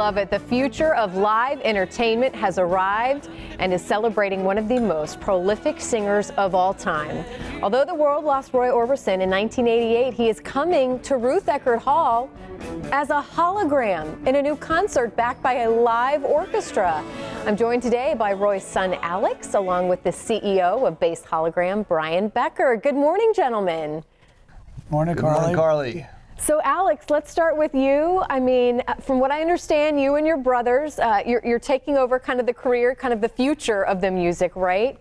love it. The future of live entertainment has arrived and is celebrating one of the most prolific singers of all time. Although the world lost Roy Orbison in 1988, he is coming to Ruth Eckerd Hall as a hologram in a new concert backed by a live orchestra. I'm joined today by Roy's son, Alex, along with the CEO of Based Hologram, Brian Becker. Good morning, gentlemen. Morning, Carly. Good morning, Carly. So, Alex, let's start with you. I mean, from what I understand, you and your brothers, you're taking over kind of the career, kind of the future of the music, right?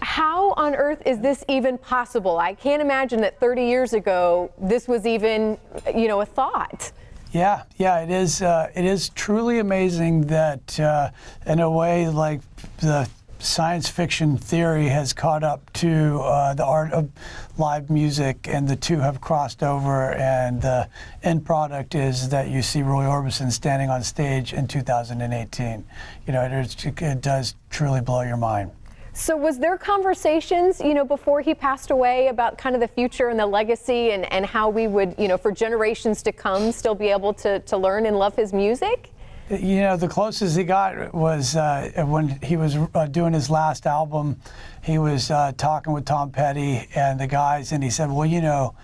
How on earth is this even possible? I can't imagine that 30 years ago, this was even, a thought. Yeah, it is. It is truly amazing that, in a way, like the science fiction theory has caught up to the art of live music, and the two have crossed over, and the end product is that you see Roy Orbison standing on stage in 2018. It does truly blow your mind. So was there conversations, before he passed away about kind of the future and the legacy and how we would, for generations to come, still be able to learn and love his music? The closest he got was when he was doing his last album. He was talking with Tom Petty and the guys, and he said, well,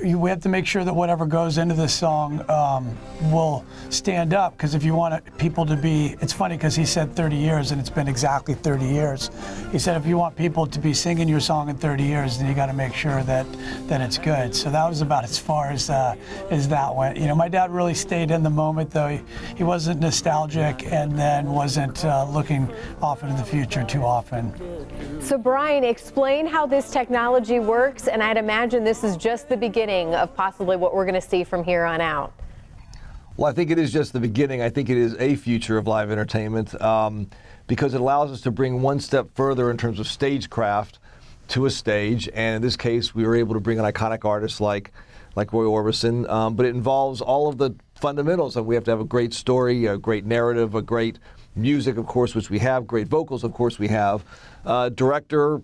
we have to make sure that whatever goes into this song will stand up, because if you want people to be, it's funny because he said 30 years and it's been exactly 30 years. He said if you want people to be singing your song in 30 years, then you got to make sure that it's good. So that was about as far as that went. My dad really stayed in the moment, though. He wasn't nostalgic and then wasn't looking off into the future too often. So Brian, explain how this technology works, and I'd imagine this is just the beginning of possibly what we're going to see from here on out. Well, I think it is just the beginning. I think it is a future of live entertainment because it allows us to bring one step further in terms of stagecraft to a stage. And in this case, we were able to bring an iconic artist like Roy Orbison, but it involves all of the fundamentals. And we have to have a great story, a great narrative, a great music, of course, which we have, great vocals, of course, we have, director,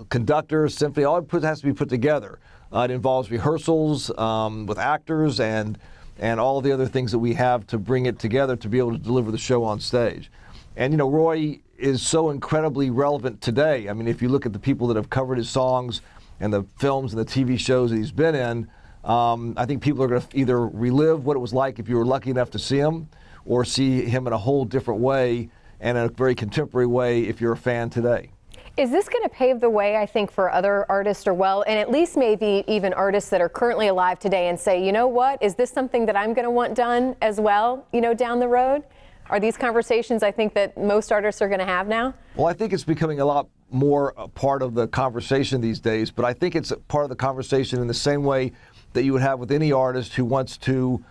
conductor, symphony, all it has to be put together. It involves rehearsals with actors and all the other things that we have to bring it together to be able to deliver the show on stage. And, Roy is so incredibly relevant today. I mean, if you look at the people that have covered his songs and the films and the TV shows that he's been in, I think people are going to either relive what it was like if you were lucky enough to see him, or see him in a whole different way and in a very contemporary way if you're a fan today. Is this going to pave the way, I think, for other artists, and at least maybe even artists that are currently alive today, and say, you know what, is this something that I'm going to want done as well, down the road? Are these conversations, I think, that most artists are going to have now? Well, I think it's becoming a lot more a part of the conversation these days, but I think it's a part of the conversation in the same way that you would have with any artist who wants to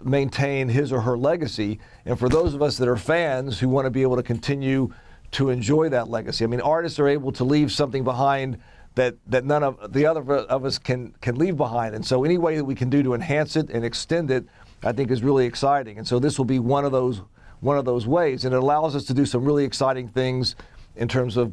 maintain his or her legacy. And for those of us that are fans who want to be able to continue to enjoy that legacy. I mean, artists are able to leave something behind that none of the other of us can leave behind. And so any way that we can do to enhance it and extend it, I think is really exciting. And so this will be one of those ways. And it allows us to do some really exciting things in terms of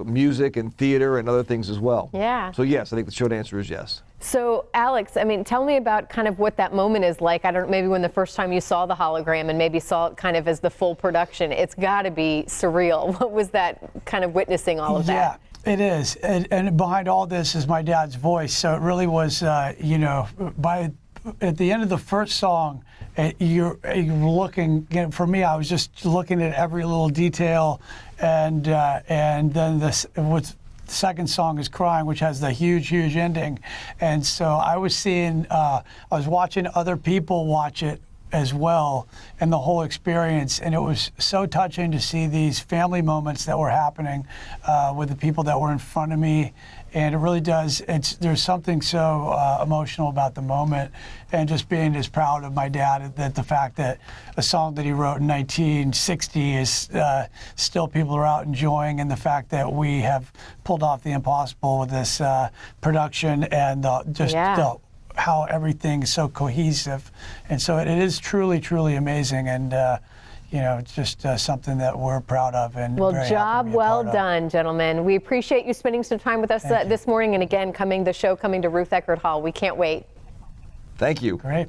music and theater and other things as well. Yeah. So yes, I think the short answer is yes. So Alex, I mean, tell me about kind of what that moment is like. I don't know, maybe when the first time you saw the hologram and maybe saw it kind of as the full production. It's got to be surreal. What was that kind of witnessing all of that? Yeah, it is. And behind all this is my dad's voice. So it really was, at the end of the first song, you're looking, for me, I was just looking at every little detail, and then what's the second song is Crying, which has the huge ending. And so I was watching other people watch it as well, and the whole experience. And it was so touching to see these family moments that were happening with the people that were in front of me. And it really does, there's something so emotional about the moment, and just being as proud of my dad that the fact that a song that he wrote in 1960 is still people are out enjoying, and the fact that we have pulled off the impossible with this production and how everything is so cohesive. And so it is truly amazing, and it's just something that we're proud of. And well, job well done, gentlemen. We appreciate you spending some time with us this morning, and again, the show coming to Ruth Eckerd Hall. We can't wait. Thank you. Great.